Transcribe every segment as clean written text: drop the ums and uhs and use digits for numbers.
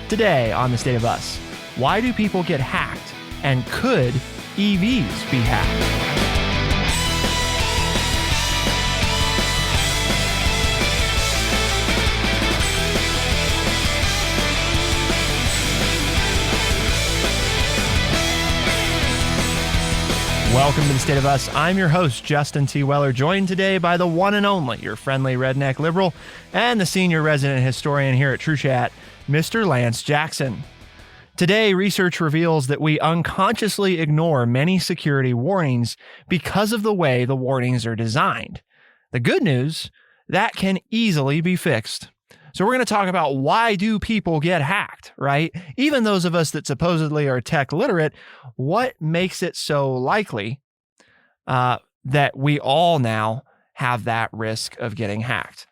Today on The State of Us, why do people get hacked? And could EVs be hacked? Welcome to The State of Us. I'm your host, Justin T. Weller, joined today by the one and only, your friendly redneck liberal, and the senior resident historian here at True Chat, Mr. Lance Jackson. Today, research reveals that we unconsciously ignore many security warnings because of the way the warnings are designed. The good news, that can easily be fixed. So we're going to talk about why do people get hacked, right? Even those of us that supposedly are tech literate, what makes it so likely that we all now have that risk of getting hacked?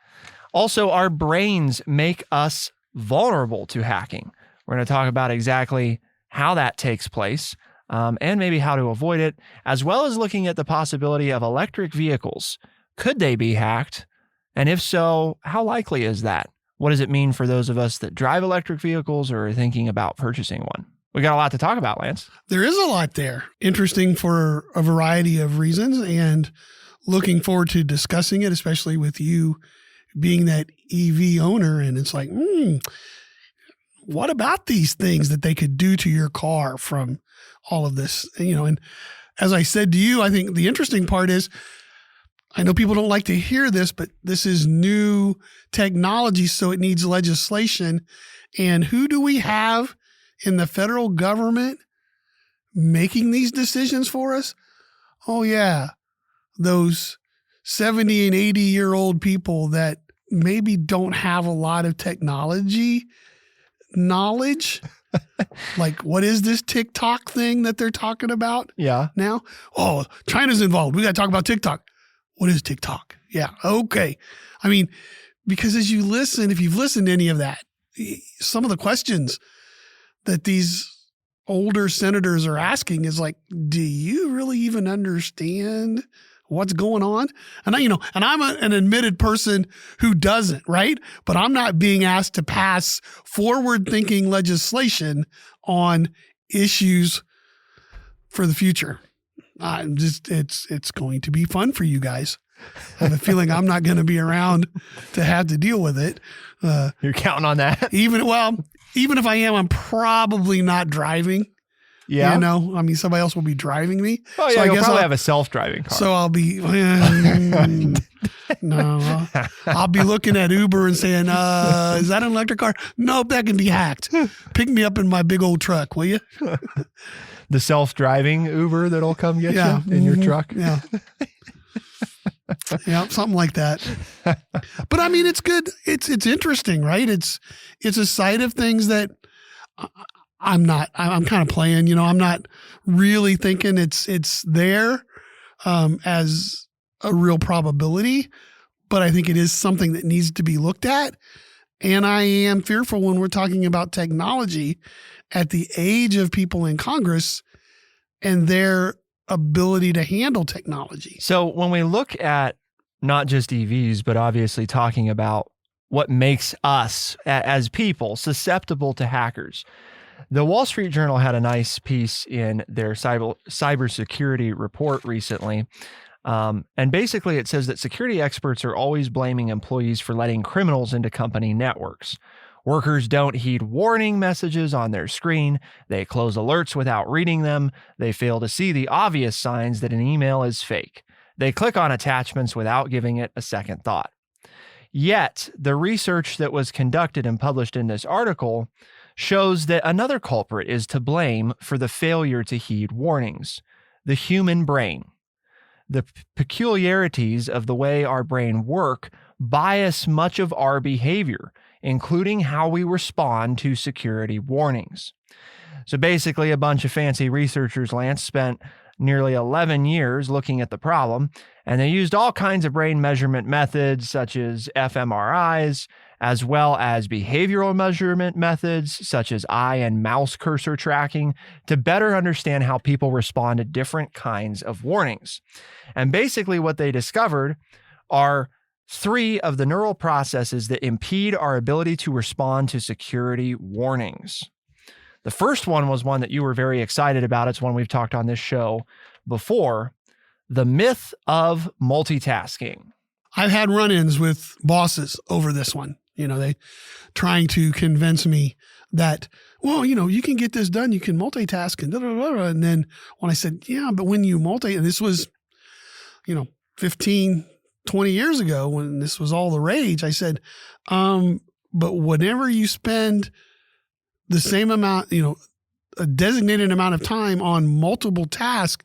Also, our brains make us vulnerable to hacking. We're going to talk about exactly how that takes place and maybe how to avoid it, as well as looking at the possibility of electric vehicles. Could they be hacked? And if so, how likely is that? What does it mean for those of us that drive electric vehicles or are thinking about purchasing one? We got a lot to talk about, Lance. There is a lot there. Interesting for a variety of reasons, and looking forward to discussing it, especially with you being that EV owner. And it's like, what about these things that they could do to your car from all of this? And as I said to you, I think the interesting part is, I know people don't like to hear this, but this is new technology, so it needs legislation. And who do we have in the federal government making these decisions for us? Oh, yeah, those 70 and 80-year-old people that maybe don't have a lot of technology knowledge. Like, what is this TikTok thing that they're talking about now? Oh, China's involved. We got to talk about TikTok. What is TikTok? Yeah. Okay. I mean, because as you listen, if you've listened to any of that, some of the questions that these older senators are asking is like, do you really even understand what's going on? And I'm an admitted person who doesn't, right? But I'm not being asked to pass forward-thinking legislation on issues for the future. It's going to be fun for you guys. I have a feeling I'm not going to be around to have to deal with it. You're counting on that? Even if I am, I'm probably not driving. Yeah. Somebody else will be driving me. Oh, yeah, so you'll probably have a self-driving car. So I'll be, no, I'll be looking at Uber and saying, is that an electric car? Nope, that can be hacked. Pick me up in my big old truck, will you? The self-driving Uber that'll come get you in your truck? Yeah. Yeah, something like that. But I mean, it's good. It's interesting, right? It's a side of things that I'm kind of playing, I'm not really thinking it's there as a real probability, but I think it is something that needs to be looked at. And I am fearful when we're talking about technology at the age of people in Congress and their ability to handle technology. So when we look at not just EVs, but obviously talking about what makes us as people susceptible to hackers, the Wall Street Journal had a nice piece in their cybersecurity report recently. And basically it says that security experts are always blaming employees for letting criminals into company networks. Workers don't heed warning messages on their screen. They close alerts without reading them. They fail to see the obvious signs that an email is fake. They click on attachments without giving it a second thought. Yet, the research that was conducted and published in this article shows that another culprit is to blame for the failure to heed warnings: the human brain. The peculiarities of the way our brain work bias much of our behavior, including how we respond to security warnings. So basically, a bunch of fancy researchers, Lance, spent nearly 11 years looking at the problem, and they used all kinds of brain measurement methods such as fMRIs, as well as behavioral measurement methods such as eye and mouse cursor tracking to better understand how people respond to different kinds of warnings. And basically what they discovered are 3 of the neural processes that impede our ability to respond to security warnings. The first one was one that you were very excited about. It's one we've talked on this show before. The myth of multitasking. I've had run-ins with bosses over this one. They trying to convince me that, well, you can get this done. You can multitask and da, da, da, da. And then when I said, yeah, but when you and this was, 15, 20 years ago when this was all the rage, I said, but whenever you spend the same amount, a designated amount of time on multiple tasks,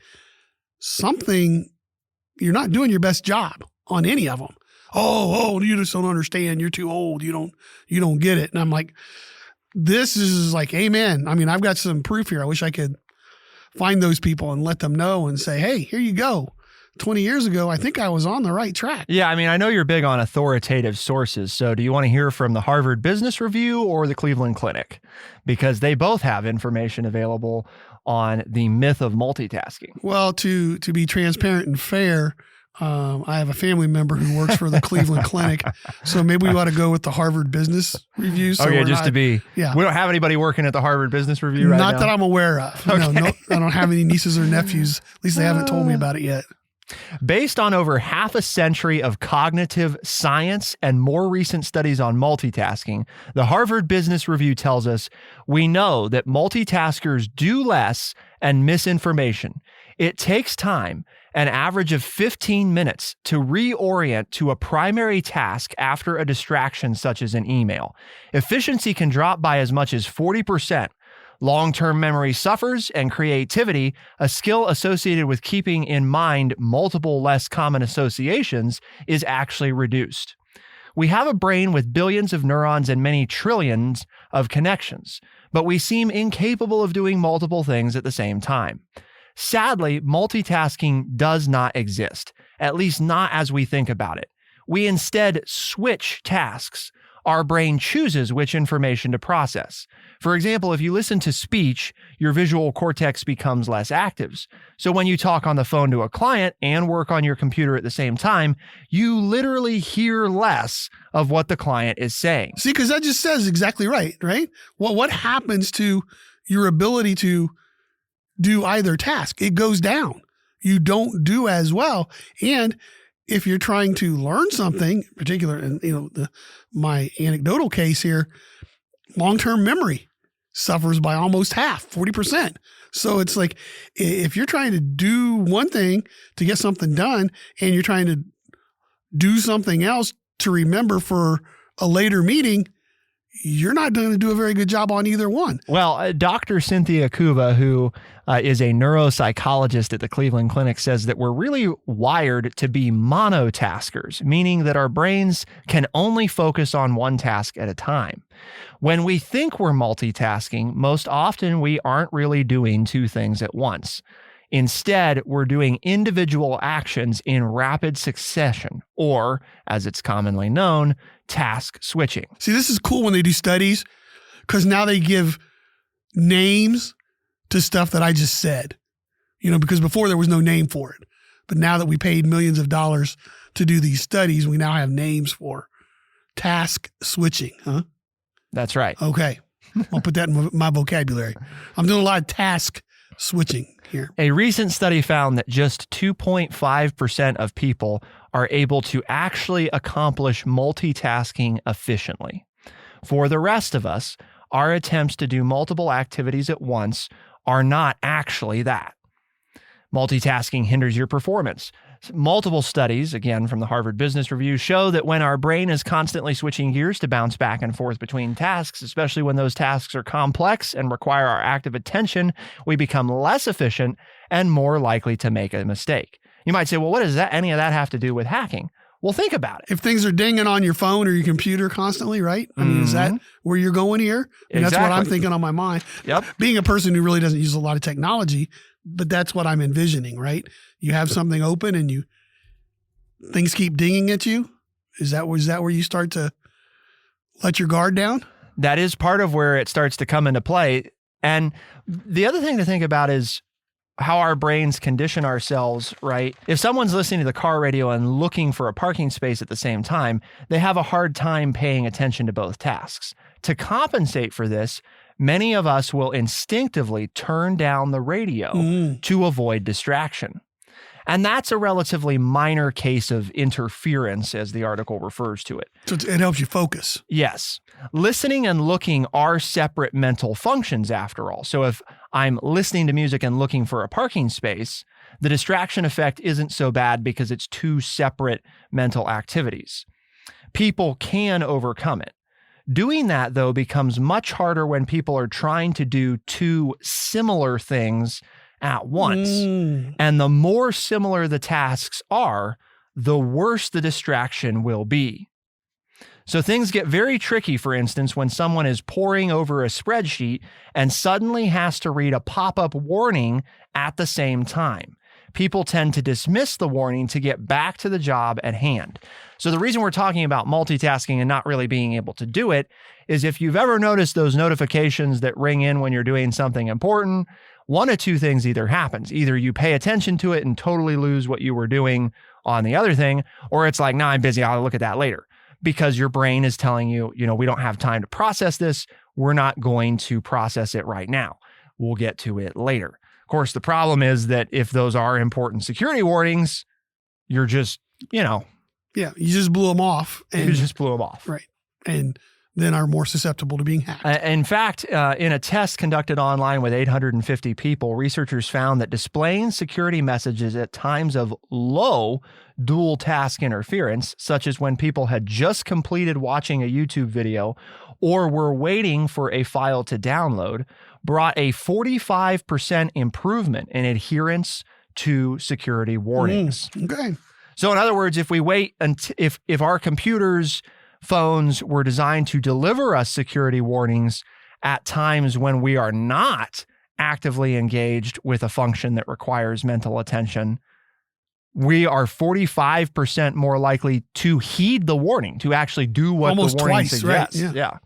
you're not doing your best job on any of them. Oh, you just don't understand. You're too old. You don't get it. And I'm like, this is like, amen. I mean, I've got some proof here. I wish I could find those people and let them know and say, hey, here you go. 20 years ago, I think I was on the right track. Yeah, I mean, I know you're big on authoritative sources. So do you want to hear from the Harvard Business Review or the Cleveland Clinic? Because they both have information available on the myth of multitasking. Well, to be transparent and fair, I have a family member who works for the Cleveland Clinic, so maybe we ought to go with the Harvard Business Review. So we don't have anybody working at the Harvard Business Review right now? Not that I'm aware of. Okay. No, I don't have any nieces or nephews. At least they haven't told me about it yet. Based on over half a century of cognitive science and more recent studies on multitasking, the Harvard Business Review tells us we know that multitaskers do less and miss information. It takes time, an average of 15 minutes, to reorient to a primary task after a distraction such as an email. Efficiency can drop by as much as 40%. Long-term memory suffers, and creativity, a skill associated with keeping in mind multiple less common associations, is actually reduced. We have a brain with billions of neurons and many trillions of connections, but we seem incapable of doing multiple things at the same time. Sadly, multitasking does not exist, at least not as we think about it. We instead switch tasks. Our brain chooses which information to process. For example, if you listen to speech, your visual cortex becomes less active. So when you talk on the phone to a client and work on your computer at the same time, you literally hear less of what the client is saying. See, because that just says exactly right? Well, what happens to your ability to do either task? It goes down. You don't do as well. And if you're trying to learn something, in particular, and my anecdotal case here, long-term memory suffers by almost half, 40%. So it's like, if you're trying to do one thing to get something done and you're trying to do something else to remember for a later meeting, you're not going to do a very good job on either one. Well, Dr. Cynthia Kuba, who is a neuropsychologist at the Cleveland Clinic, says that we're really wired to be monotaskers, meaning that our brains can only focus on one task at a time. When we think we're multitasking, most often we aren't really doing two things at once. Instead, we're doing individual actions in rapid succession, or, as it's commonly known, task switching. See, this is cool when they do studies, because now they give names to stuff that I just said, because before there was no name for it. But now that we paid millions of dollars to do these studies, we now have names for task switching, huh? That's right. Okay. I'll put that in my vocabulary. I'm doing a lot of task switching here. A recent study found that just 2.5% of people are able to actually accomplish multitasking efficiently. For the rest of us, our attempts to do multiple activities at once are not actually that. Multitasking hinders your performance. Multiple studies, again from the Harvard Business Review, show that when our brain is constantly switching gears to bounce back and forth between tasks, especially when those tasks are complex and require our active attention, we become less efficient and more likely to make a mistake. You might say, well, what does any of that have to do with hacking? Well, think about it. If things are dinging on your phone or your computer constantly, right? I mean, is that where you're going here? And Exactly. That's what I'm thinking on my mind. Yep. Being a person who really doesn't use a lot of technology, but that's what I'm envisioning, right? You have something open and things keep dinging at you. Is that where you start to let your guard down? That is part of where it starts to come into play. And the other thing to think about is how our brains condition ourselves, right? If someone's listening to the car radio and looking for a parking space at the same time, they have a hard time paying attention to both tasks. To compensate for this, many of us will instinctively turn down the radio to avoid distraction. And that's a relatively minor case of interference, as the article refers to it. So it helps you focus. Yes. Listening and looking are separate mental functions, after all. So if I'm listening to music and looking for a parking space, the distraction effect isn't so bad because it's two separate mental activities. People can overcome it. Doing that, though, becomes much harder when people are trying to do two similar things at once. And the more similar the tasks are, the worse the distraction will be. So things get very tricky, for instance, when someone is poring over a spreadsheet and suddenly has to read a pop-up warning at the same time. People tend to dismiss the warning to get back to the job at hand. So the reason we're talking about multitasking and not really being able to do it is if you've ever noticed those notifications that ring in when you're doing something important, one of two things either happens. Either you pay attention to it and totally lose what you were doing on the other thing, or it's like, nah, I'm busy, I'll look at that later. Because your brain is telling you, we don't have time to process this. We're not going to process it right now. We'll get to it later. Of course, the problem is that if those are important security warnings, you're just, Yeah, you just blew them off. You just blew them off. Right. And then are more susceptible to being hacked. In fact, in a test conducted online with 850 people, researchers found that displaying security messages at times of low dual task interference, such as when people had just completed watching a YouTube video or were waiting for a file to download, brought a 45% improvement in adherence to security warnings. Okay. So in other words, if we wait until if our computers, phones were designed to deliver us security warnings at times when we are not actively engaged with a function that requires mental attention, we are 45% more likely to heed the warning, to actually do what almost the warning twice, suggests. Right? Yeah.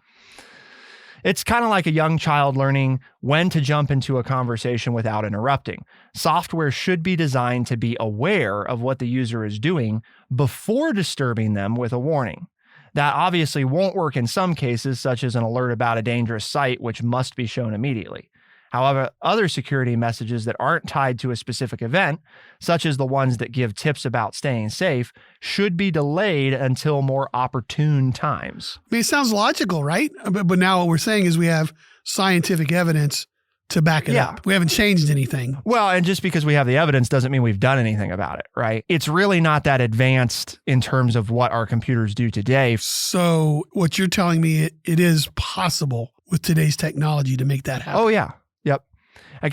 It's kind of like a young child learning when to jump into a conversation without interrupting. Software should be designed to be aware of what the user is doing before disturbing them with a warning. That obviously won't work in some cases, such as an alert about a dangerous site, which must be shown immediately. However, other security messages that aren't tied to a specific event, such as the ones that give tips about staying safe, should be delayed until more opportune times. I mean, it sounds logical, right? But now what we're saying is we have scientific evidence to back it up. We haven't changed anything. Well, and just because we have the evidence doesn't mean we've done anything about it, right? It's really not that advanced in terms of what our computers do today. So what you're telling me, it is possible with today's technology to make that happen. Oh, yeah. Yep.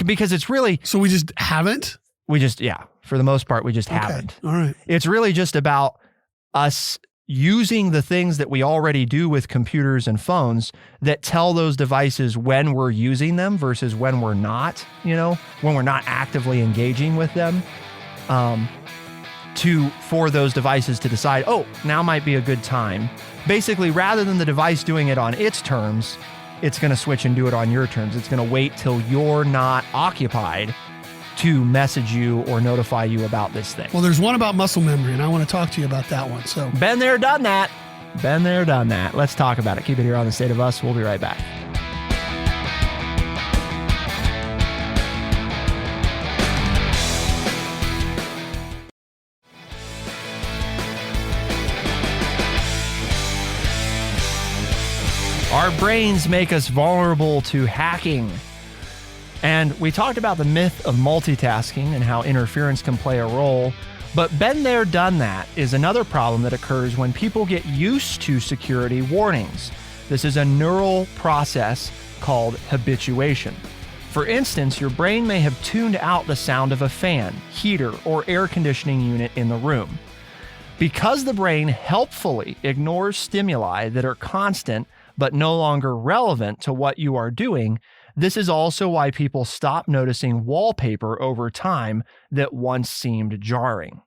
Because it's really... So we just haven't? For the most part, we just haven't. All right. It's really just about us using the things that we already do with computers and phones that tell those devices when we're using them versus when we're not, when we're not actively engaging with them, for those devices to decide, oh, now might be a good time. Basically, rather than the device doing it on its terms, it's going to switch and do it on your terms. It's going to wait till you're not occupied to message you or notify you about this thing. Well, there's one about muscle memory, and I want to talk to you about that one. So, been there, done that. Been there, done that. Let's talk about it. Keep it here on The State of Us. We'll be right back. Our brains make us vulnerable to hacking. And we talked about the myth of multitasking and how interference can play a role. But been there, done that is another problem that occurs when people get used to security warnings. This is a neural process called habituation. For instance, your brain may have tuned out the sound of a fan, heater, or air conditioning unit in the room. Because the brain helpfully ignores stimuli that are constant but no longer relevant to what you are doing, this is also why people stop noticing wallpaper over time that once seemed jarring.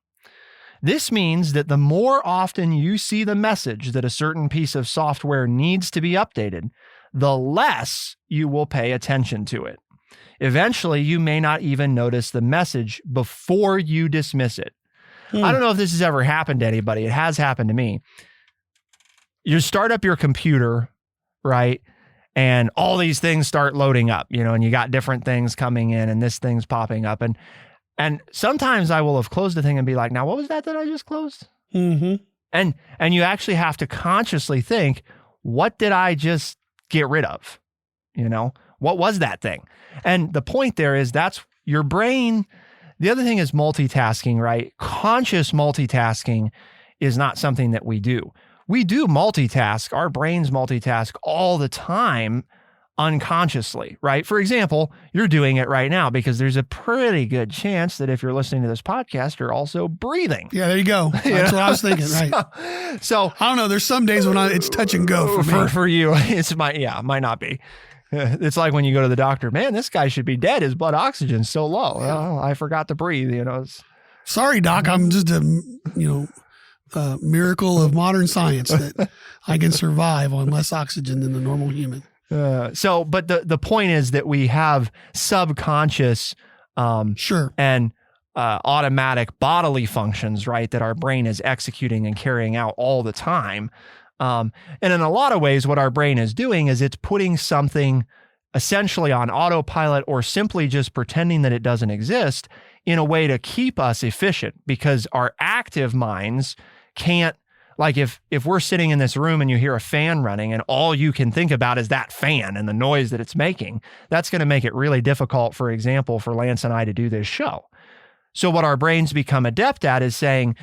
This means that the more often you see the message that a certain piece of software needs to be updated, the less you will pay attention to it. Eventually, you may not even notice the message before you dismiss it. I don't know if this has ever happened to anybody. It has happened to me. You start up your computer, right? And all these things start loading up, and you got different things coming in and this thing's popping up. And sometimes I will have closed the thing and be like, now, what was that I just closed? Mm-hmm. And you actually have to consciously think, what did I just get rid of? What was that thing? And the point there is that's your brain. The other thing is multitasking, right? Conscious multitasking is not something that we do. We do multitask. Our brains multitask all the time unconsciously, right? For example, you're doing it right now because there's a pretty good chance that if you're listening to this podcast, you're also breathing. Yeah, there you go. That's what I was thinking, right? So I don't know. There's some days when it's touch and go for me. For you, might not be. It's like when you go to the doctor, man, this guy should be dead. His blood oxygen's so low. Yeah. Oh, I forgot to breathe, Sorry, doc. I'm just a miracle of modern science that I can survive on less oxygen than the normal human. But the point is that we have subconscious and automatic bodily functions, right, that our brain is executing and carrying out all the time. And in a lot of ways, what our brain is doing is it's putting something essentially on autopilot or simply just pretending that it doesn't exist in a way to keep us efficient, because our active minds can't, like if we're sitting in this room and you hear a fan running and all you can think about is that fan and the noise that it's making, that's going to make it really difficult, for example, for Lance and I to do this show. So what our brains become adept at is saying,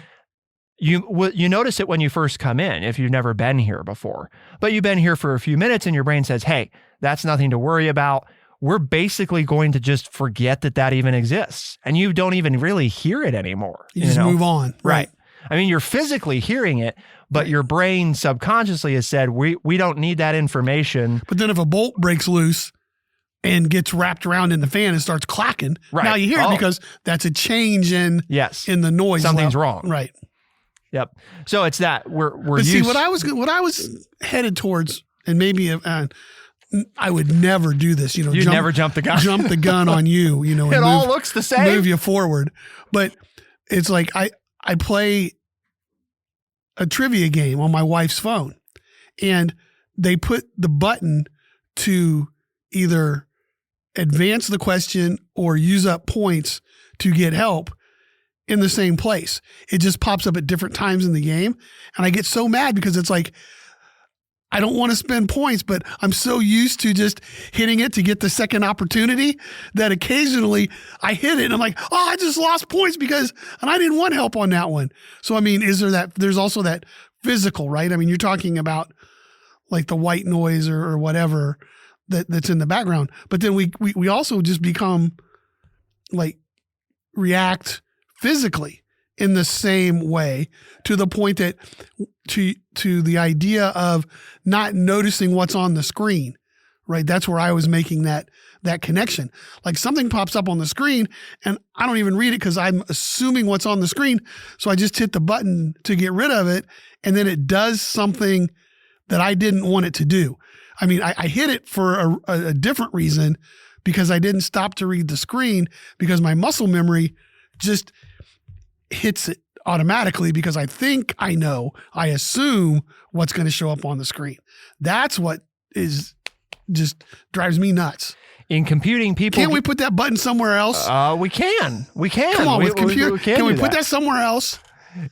you notice it when you first come in, if you've never been here before, but you've been here for a few minutes and your brain says, hey, that's nothing to worry about. We're basically going to just forget that even exists. And you don't even really hear it anymore. You just move on. Right. I mean, you're physically hearing it, but your brain subconsciously has said, we don't need that information. But then if a bolt breaks loose and gets wrapped around in the fan and starts clacking, now you hear it because that's a change in the noise. Something's wrong. Right. Yep. So it's that we're but see, what I was headed towards, and maybe I would never do this, never jump the gun. Jump the gun on you, and it all looks the same. Move you forward. But it's like I play a trivia game on my wife's phone, and they put the button to either advance the question or use up points to get help in the same place. It just pops up at different times in the game. And I get so mad because it's like, I don't want to spend points, but I'm so used to just hitting it to get the second opportunity that occasionally I hit it and I'm like, oh, I just lost points and I didn't want help on that one. So, I mean, there's also that physical, right? I mean, you're talking about like the white noise or whatever that's in the background, but then we also just become like react physically in the same way, to the point that to the idea of not noticing what's on the screen, right? That's where I was making that connection. Like something pops up on the screen and I don't even read it because I'm assuming what's on the screen. So I just hit the button to get rid of it. And then it does something that I didn't want it to do. I mean, I hit it for a different reason, because I didn't stop to read the screen, because my muscle memory just hits it automatically because I think I assume what's going to show up on the screen. That's what is just drives me nuts. In computing, people can't we put that button somewhere else? We can. Come on, with computer. Can we put that somewhere else?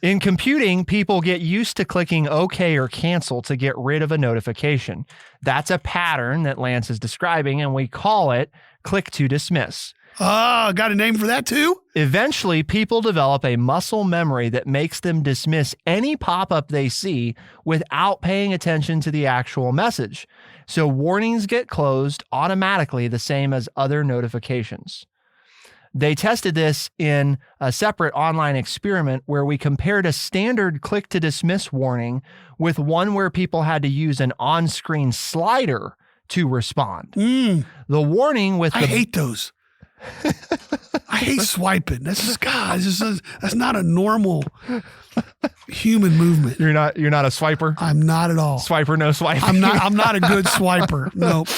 In computing, people get used to clicking OK or cancel to get rid of a notification. That's a pattern that Lance is describing, and we call it click to dismiss. Got a name for that too? Eventually, people develop a muscle memory that makes them dismiss any pop-up they see without paying attention to the actual message. So warnings get closed automatically, the same as other notifications. They tested this in a separate online experiment where we compared a standard click to dismiss warning with one where people had to use an on-screen slider to respond. The warning with I hate those. I hate swiping. That's not a normal human movement. You're not a swiper? I'm not at all. Swiper, no swipe. I'm not a good swiper. Nope.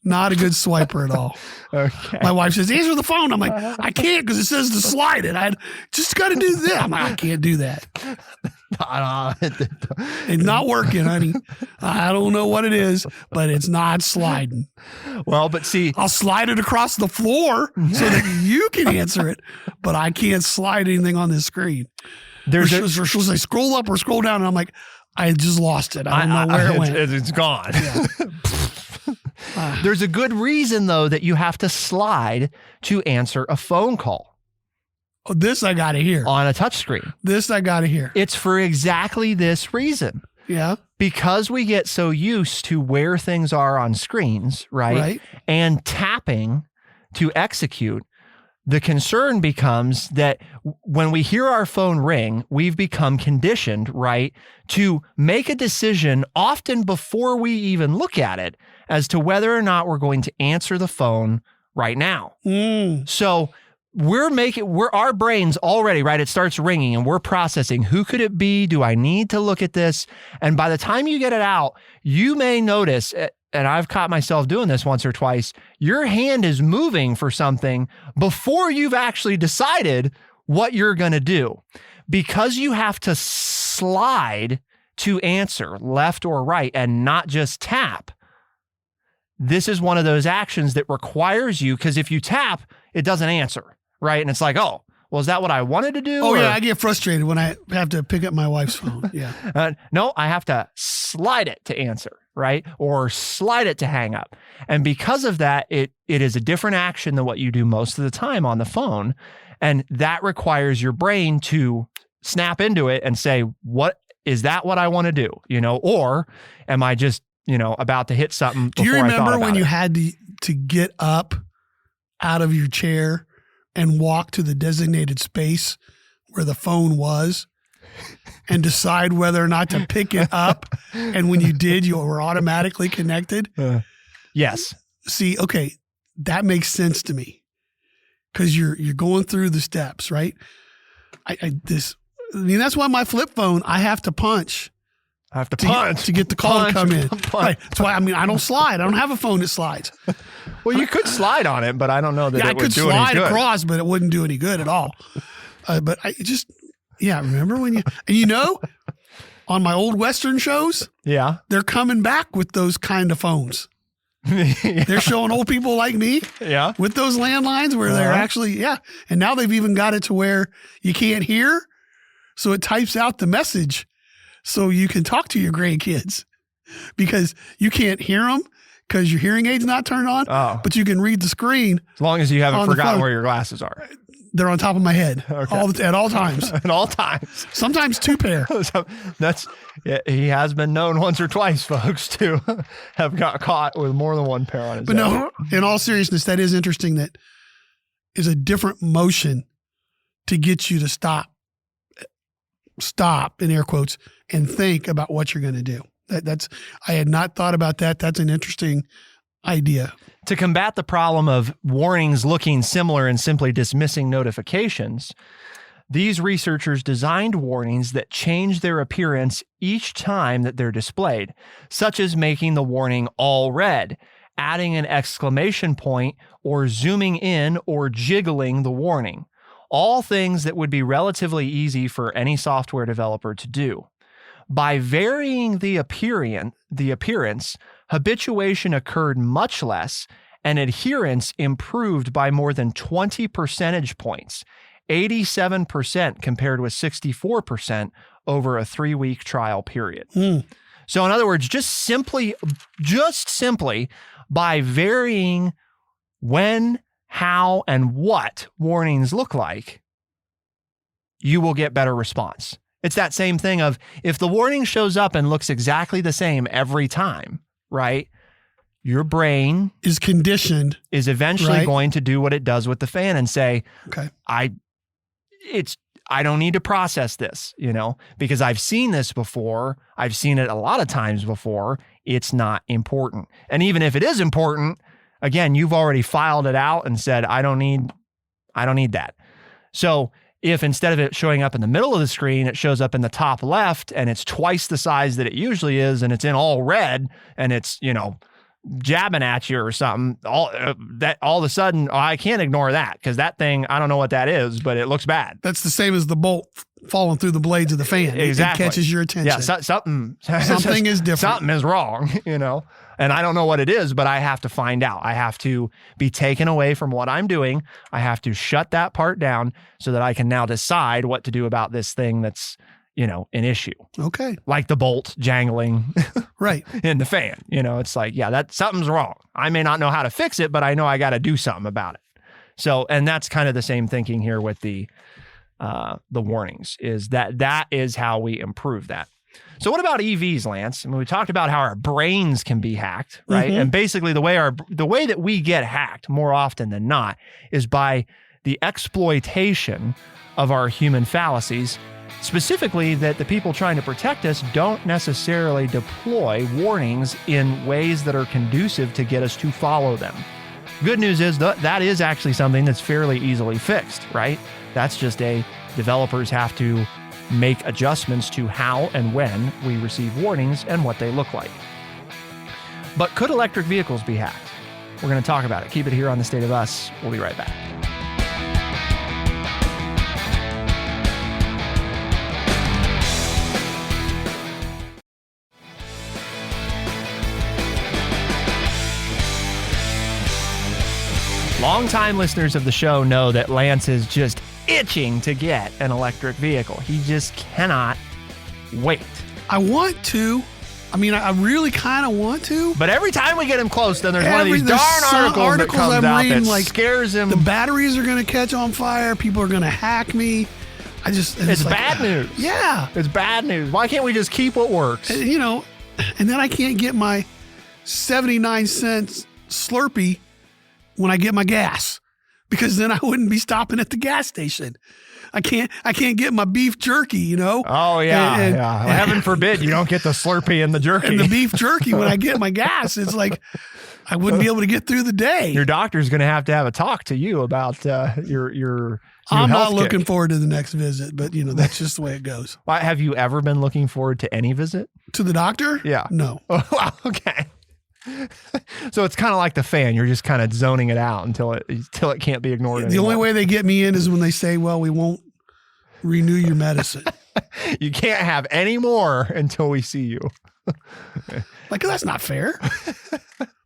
Not a good swiper at all. Okay. My wife says, answer the phone. I'm like, I can't because it says to slide it. I just got to do that. I'm like, I can't do that. It's not working, honey. I don't know what it is, but it's not sliding. Well, but see, I'll slide it across the floor so that you can answer it, but I can't slide anything on this screen. She'll say, scroll up or scroll down. And I'm like, I just lost it. I don't know where it went. It's gone. Yeah. There's a good reason, though, that you have to slide to answer a phone call. Oh, this I got to hear. On a touchscreen. This I got to hear. It's for exactly this reason. Yeah. Because we get so used to where things are on screens, right? And tapping to execute, the concern becomes that when we hear our phone ring, we've become conditioned, right, to make a decision often before we even look at it as to whether or not we're going to answer the phone right now. So our brains already, right? It starts ringing and we're processing, who could it be? Do I need to look at this? And by the time you get it out, you may notice, and I've caught myself doing this once or twice, your hand is moving for something before you've actually decided what you're going to do. Because you have to slide to answer left or right and not just tap. This is one of those actions that requires you, because if you tap, it doesn't answer, right? And it's like, oh, well, is that what I wanted to do? Oh, yeah, I get frustrated when I have to pick up my wife's phone. Yeah. No, I have to slide it to answer, right? Or slide it to hang up. And because of that, it is a different action than what you do most of the time on the phone. And that requires your brain to snap into it and say, what is that what I want to do? Or am I just, about to hit something before I thought about it? Do you remember when you had to get up out of your chair and walk to the designated space where the phone was and decide whether or not to pick it up? And when you did, you were automatically connected? Yes. See, okay, that makes sense to me because you're going through the steps, right? That's why my flip phone, I have to punch. To get the call to come in. Right. That's why, I don't slide. I don't have a phone that slides. Well, you could slide on it, but I don't know that it would do any good. I could slide across, but it wouldn't do any good at all. But remember when on my old Western shows, they're coming back with those kind of phones. They're showing old people like me with those landlines where they're actually, and now they've even got it to where you can't hear. So it types out the message so you can talk to your grandkids because you can't hear them because your hearing aid's not turned on, but you can read the screen. As long as you haven't forgotten where your glasses are. They're on top of my head at all times. At all times. Sometimes 2 pair. He has been known once or twice, folks, to have got caught with more than 1 pair on his head. But no, in all seriousness, that is interesting. That is a different motion to get you to stop in air quotes and think about what you're going to do. I had not thought about that. That's an interesting idea. To combat the problem of warnings looking similar and simply dismissing notifications, these researchers designed warnings that change their appearance each time that they're displayed, such as making the warning all red, adding an exclamation point, or zooming in or jiggling the warning. All things that would be relatively easy for any software developer to do. By varying the appearance, habituation occurred much less, and adherence improved by more than 20 percentage points, 87% compared with 64% over a 3-week trial period. So in other words, just simply by varying when, how, and what warnings look like, you will get better response. It's that same thing of if the warning shows up and looks exactly the same every time, right? Your brain is conditioned, is eventually going to do what it does with the fan and say, okay, I don't need to process this, because I've seen this before. I've seen it a lot of times before. It's not important. And even if it is important, again, you've already filed it out and said, I don't need that. So if instead of it showing up in the middle of the screen, it shows up in the top left and it's twice the size that it usually is, and it's in all red and it's, jabbing at you or something, all of a sudden, I can't ignore that because that thing, I don't know what that is, but it looks bad. That's the same as the bolt falling through the blades of the fan. Exactly. It catches your attention. Yeah, something is different. Something is wrong, and I don't know what it is, but I have to find out. I have to be taken away from what I'm doing. I have to shut that part down so that I can now decide what to do about this thing that's, an issue. Okay. Like the bolt jangling right in the fan. It's like, yeah, that something's wrong. I may not know how to fix it, but I know I got to do something about it. So, and that's kind of the same thinking here with the warnings, is that is how we improve that. So what about EVs, Lance? I mean, we talked about how our brains can be hacked, right? Mm-hmm. And basically the way that we get hacked more often than not is by the exploitation of our human fallacies, specifically that the people trying to protect us don't necessarily deploy warnings in ways that are conducive to get us to follow them. Good news is that is actually something that's fairly easily fixed, right? That's just developers have to make adjustments to how and when we receive warnings and what they look like. But could electric vehicles be hacked? We're going to talk about it. Keep it here on The State of Us. We'll be right back. Longtime listeners of the show know that Lance is just itching to get an electric vehicle. He just cannot wait. I want to. I mean, I really kind of want to. But every time we get him close, then there's one of these darn articles that comes I'm out reading, that like, scares him. The batteries are going to catch on fire. People are going to hack me. It's like, bad news. Yeah. It's bad news. Why can't we just keep what works? And then I can't get my 79-cent Slurpee when I get my gas, because then I wouldn't be stopping at the gas station. I can't get my beef jerky, Oh yeah, yeah. Well, heaven forbid you don't get the Slurpee and the jerky. And the beef jerky when I get my gas, it's like I wouldn't be able to get through the day. Your doctor's going to have a talk to you about your I'm not health looking kick. forward to the next visit, but that's just the way it goes. Have you ever been looking forward to any visit? To the doctor? Yeah. No. Oh, okay. So it's kind of like the fan. You're just kind of zoning it out until it can't be ignored The only way they get me in is when they say, well, we won't renew your medicine. You can't have any more until we see you. Like, that's not fair.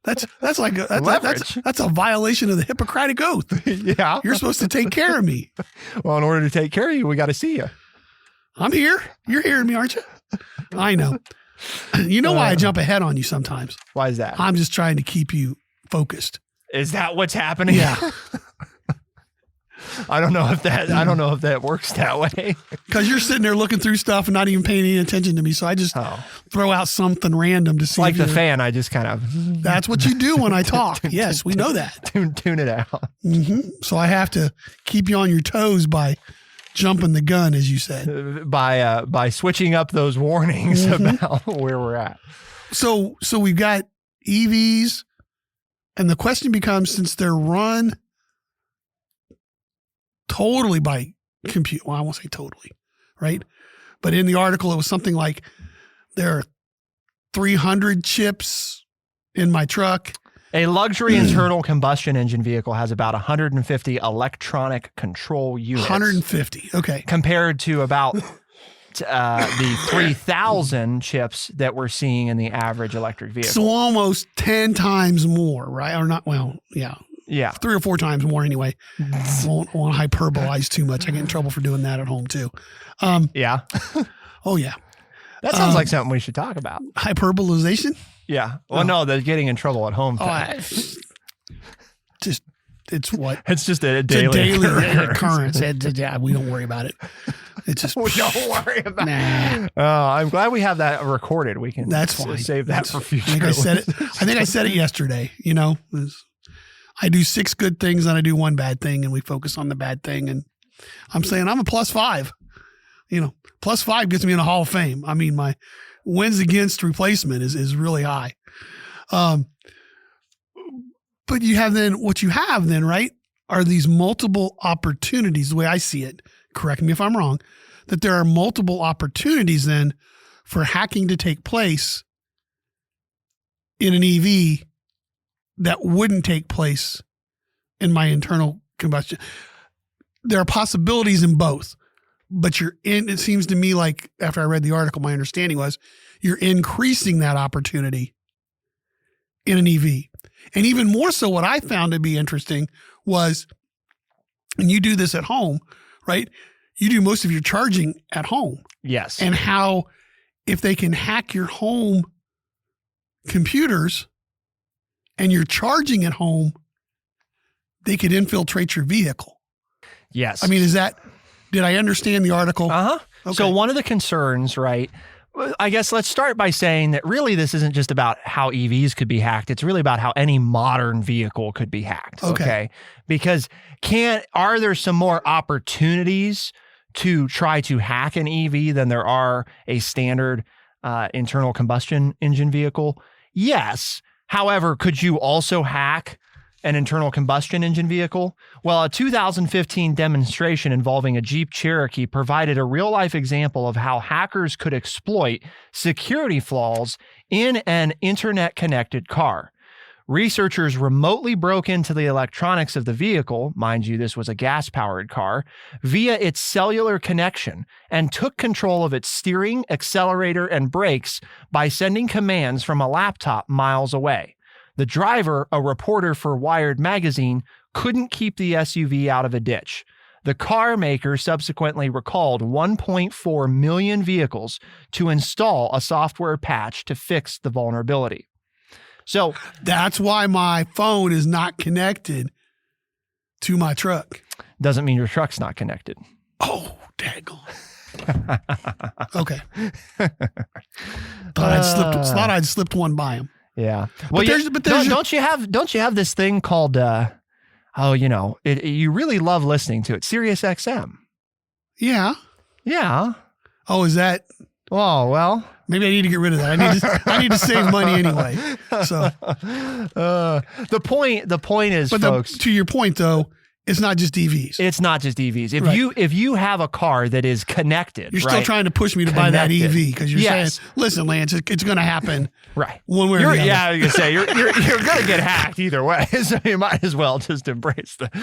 That's a violation of the Hippocratic Oath. Yeah. You're supposed to take care of me. Well, in order to take care of you, we got to see you. I'm here. You're hearing me, aren't you? I know. You know why I jump ahead on you sometimes? Why is that? I'm just trying to keep you focused. Is that what's happening? Yeah. I don't know if that works that way. Because you're sitting there looking through stuff and not even paying any attention to me. So I just throw out something random to see. Like the fan, I just kind of. That's what you do when I talk. Yes, we know that. Tune it out. Mm-hmm. So I have to keep you on your toes by jumping the gun, as you said. By switching up those warnings about where we're at. So we've got EVs, and the question becomes, since they're run totally by compute, well, I won't say totally, right? But in the article, it was something like there are 300 chips in my truck. A luxury internal combustion engine vehicle has about 150 electronic control units. 150, okay. Compared to about the 3,000 chips that we're seeing in the average electric vehicle. So almost 10 times more, right? Or not, well, yeah. Yeah. 3 or 4 times more anyway. Won't hyperbolize too much. I get in trouble for doing that at home too. Yeah. Oh yeah. That sounds like something we should talk about. Hyperbolization? Yeah. Well, no, the getting in trouble at home thing. It's what? It's just a daily occurrence. Yeah, we don't worry about it. It's just we don't worry about it. I'm glad we have that recorded. We can That's fine. Save that for future. I think I said it yesterday. I do 6 good things and I do 1 bad thing, and we focus on the bad thing. And I'm saying I'm a +5. +5 gets me in the Hall of Fame. I mean, my wins against replacement is really high. But what you have then, right, are these multiple opportunities, the way I see it, correct me if I'm wrong, that there are multiple opportunities then for hacking to take place in an EV that wouldn't take place in my internal combustion. There are possibilities in both, but it seems to me like after I read the article, my understanding was you're increasing that opportunity in an EV. And even more so, what I found to be interesting was, and you do this at home, right? You do most of your charging at home. Yes. And how, if they can hack your home computers and you're charging at home, they could infiltrate your vehicle. Yes. I mean, did I understand the article? Uh-huh. Okay. So one of the concerns, right, I guess let's start by saying that really this isn't just about how EVs could be hacked. It's really about how any modern vehicle could be hacked. Okay. Because are there some more opportunities to try to hack an EV than there are a standard internal combustion engine vehicle? Yes. However, could you also hack an internal combustion engine vehicle? Well, a 2015 demonstration involving a Jeep Cherokee provided a real-life example of how hackers could exploit security flaws in an internet-connected car. Researchers remotely broke into the electronics of the vehicle, mind you, this was a gas-powered car, via its cellular connection and took control of its steering, accelerator, and brakes by sending commands from a laptop miles away. The driver, a reporter for Wired magazine, couldn't keep the SUV out of a ditch. The car maker subsequently recalled 1.4 million vehicles to install a software patch to fix the vulnerability. So that's why my phone is not connected to my truck. Doesn't mean your truck's not connected. Oh, daggone. Okay. Thought I'd slipped one by him. Yeah. Well, don't you have this thing called, you really love listening to it, Sirius XM. Yeah. Yeah. Oh, is that? Oh, well. Maybe I need to get rid of that. I need to save money anyway. So the point is, but folks, to your point though, it's not just EVs. It's not just EVs. Right. If you have a car that is connected, you're still trying to push me to buy that EV because you're saying, listen, Lance, it's going to happen. Right. One way or the other. Yeah, I was going to say, you're going to get hacked either way. So you might as well just embrace but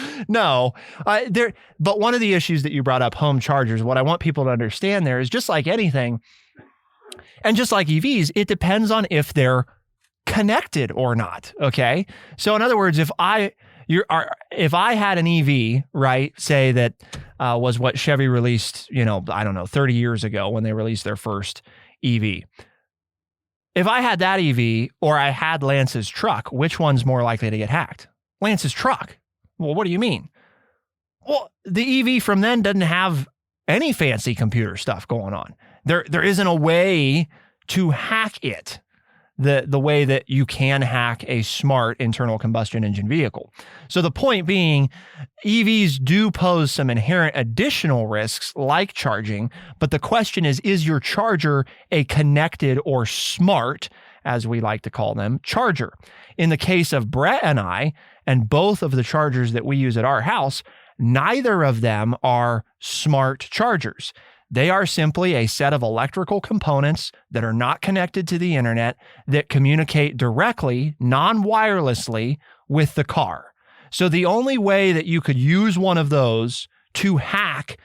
one of the issues that you brought up, home chargers, what I want people to understand there is just like anything, and just like EVs, it depends on if they're connected or not. Okay. So in other words, if I had an EV, right, say that was what Chevy released, 30 years ago when they released their first EV. If I had that EV or I had Lance's truck, which one's more likely to get hacked? Lance's truck. Well, what do you mean? Well, the EV from then doesn't have any fancy computer stuff going on. There isn't a way to hack it the way that you can hack a smart internal combustion engine vehicle. So the point being, EVs do pose some inherent additional risks like charging, but the question is your charger a connected or smart, as we like to call them, charger? In the case of Brett and I, and both of the chargers that we use at our house, neither of them are smart chargers. They are simply a set of electrical components that are not connected to the internet that communicate directly, non-wirelessly with the car. So the only way that you could use one of those to hack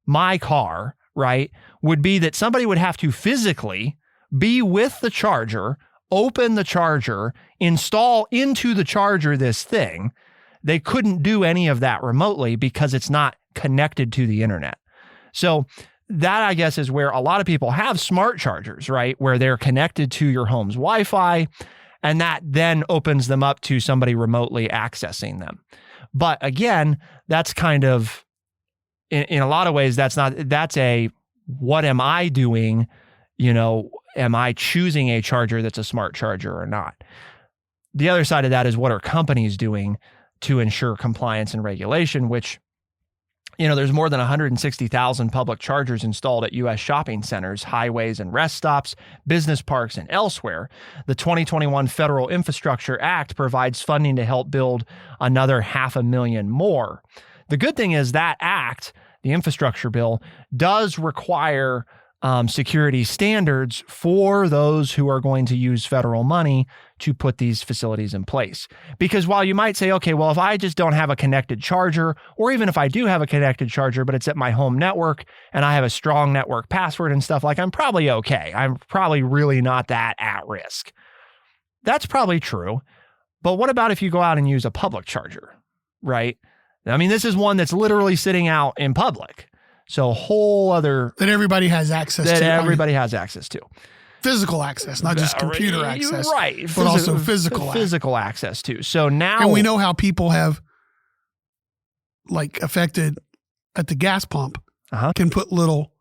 my car, right, would be that somebody would have to physically be with the charger, open the charger, install into the charger this thing. They couldn't do any of that remotely because it's not connected to the internet. So that, I guess, is where a lot of people have smart chargers, right? Where they're connected to your home's Wi-Fi, and that then opens them up to somebody remotely accessing them. But again, that's kind of, in a lot of ways, that's a, what am I doing? Am I choosing a charger that's a smart charger or not? The other side of that is, what are companies doing to ensure compliance and regulation, which, there's more than 160,000 public chargers installed at U.S. shopping centers, highways and rest stops, business parks, and elsewhere. The 2021 Federal Infrastructure Act provides funding to help build another 500,000 more. The good thing is that act, the infrastructure bill, does require security standards for those who are going to use federal money to put these facilities in place. Because while you might say, okay, well, if I just don't have a connected charger, or even if I do have a connected charger, but it's at my home network and I have a strong network password and stuff, like I'm probably okay. I'm probably really not that at risk. That's probably true. But what about if you go out and use a public charger, right? I mean, this is one that's literally sitting out in public. So a whole other... That everybody has access to. That everybody has access to. Physical access, not just computer access. Right. But also physical access too. So now... And we know how people have, like, affected at the gas pump, can put little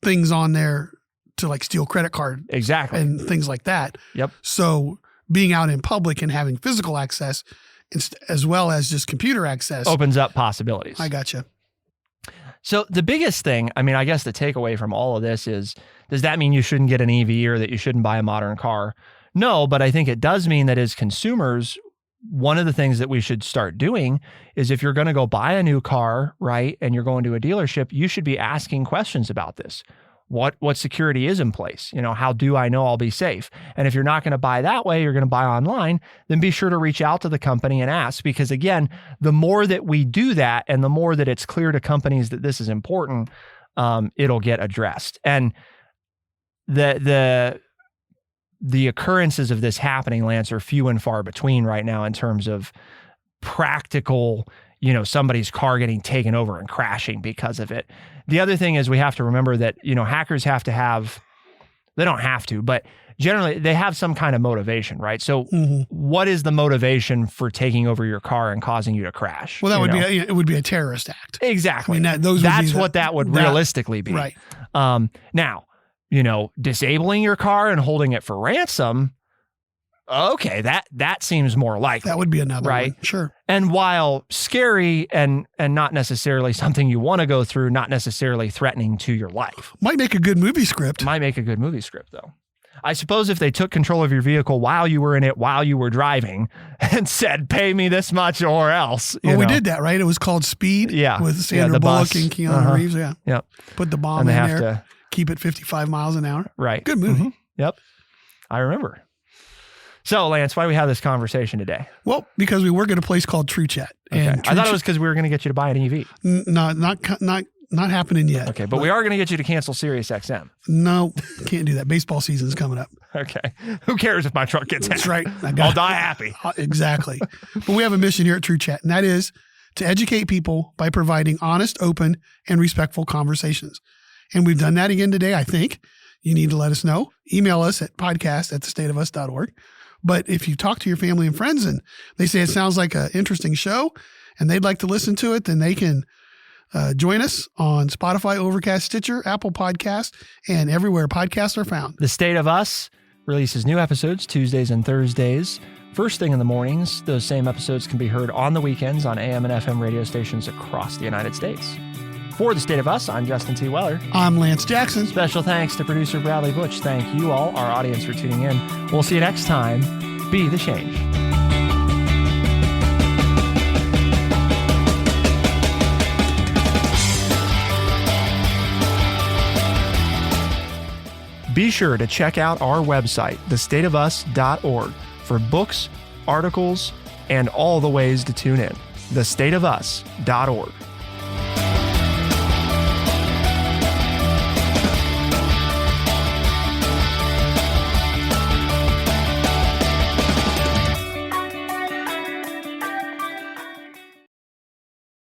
things on there to, like, steal credit card. Exactly. And things like that. Yep. So being out in public and having physical access as well as just computer access opens up possibilities. I gotcha. So the biggest thing, I mean, I guess the takeaway from all of this is, does that mean you shouldn't get an EV or that you shouldn't buy a modern car? No, but I think it does mean that as consumers, one of the things that we should start doing is if you're going to go buy a new car, right, and you're going to a dealership, you should be asking questions about this. What security is in place? You know, how do I know I'll be safe? And if you're not going to buy that way, you're going to buy online, then be sure to reach out to the company and ask. Because again, the more that we do that and the more that it's clear to companies that this is important, it'll get addressed. And the occurrences of this happening, Lance, are few and far between right now in terms of practical, you know, somebody's car getting taken over and crashing because of it. The other thing is we have to remember that, you know, hackers have to have, they don't have to, but generally they have some kind of motivation, right? So what is the motivation for taking over your car and causing you to crash? Well, it would be a terrorist act. Exactly. I mean, that's what that would realistically be. Right. Now, you know, disabling your car and holding it for ransom, okay, that seems more likely. That would be another right? one. Sure. And while scary and not necessarily something you want to go through, not necessarily threatening to your life. Might make a good movie script. Might make a good movie script, though. I suppose if they took control of your vehicle while you were in it, while you were driving, and said, pay me this much or else. Well, we did that, right? It was called Speed. Yeah. With Sandra Bullock and Keanu Reeves. Yeah. Yep. Put the bomb in there. Keep it 55 miles an hour. Right. Good movie. Yep. I remember. So, Lance, why do we have this conversation today? Well, because we work at a place called True Chat. Okay. I thought it was because we were going to get you to buy an EV. No, not happening yet. Okay, but we are going to get you to cancel Sirius XM. No, can't do that. Baseball season's coming up. Okay. Who cares if my truck gets hacked? That's right. I'll die happy. Exactly. But we have a mission here at True Chat, and that is to educate people by providing honest, open, and respectful conversations. And we've done that again today, I think. You need to let us know. Email us at podcast@thestateofus.org. But if you talk to your family and friends and they say it sounds like an interesting show and they'd like to listen to it, then they can join us on Spotify, Overcast, Stitcher, Apple Podcast, and everywhere podcasts are found. The State of Us releases new episodes Tuesdays and Thursdays. First thing in the mornings, those same episodes can be heard on the weekends on AM and FM radio stations across the United States. For The State of Us, I'm Justin T. Weller. I'm Lance Jackson. Special thanks to producer Bradley Butch. Thank you all, our audience, for tuning in. We'll see you next time. Be the change. Be sure to check out our website, thestateofus.org, for books, articles, and all the ways to tune in. thestateofus.org.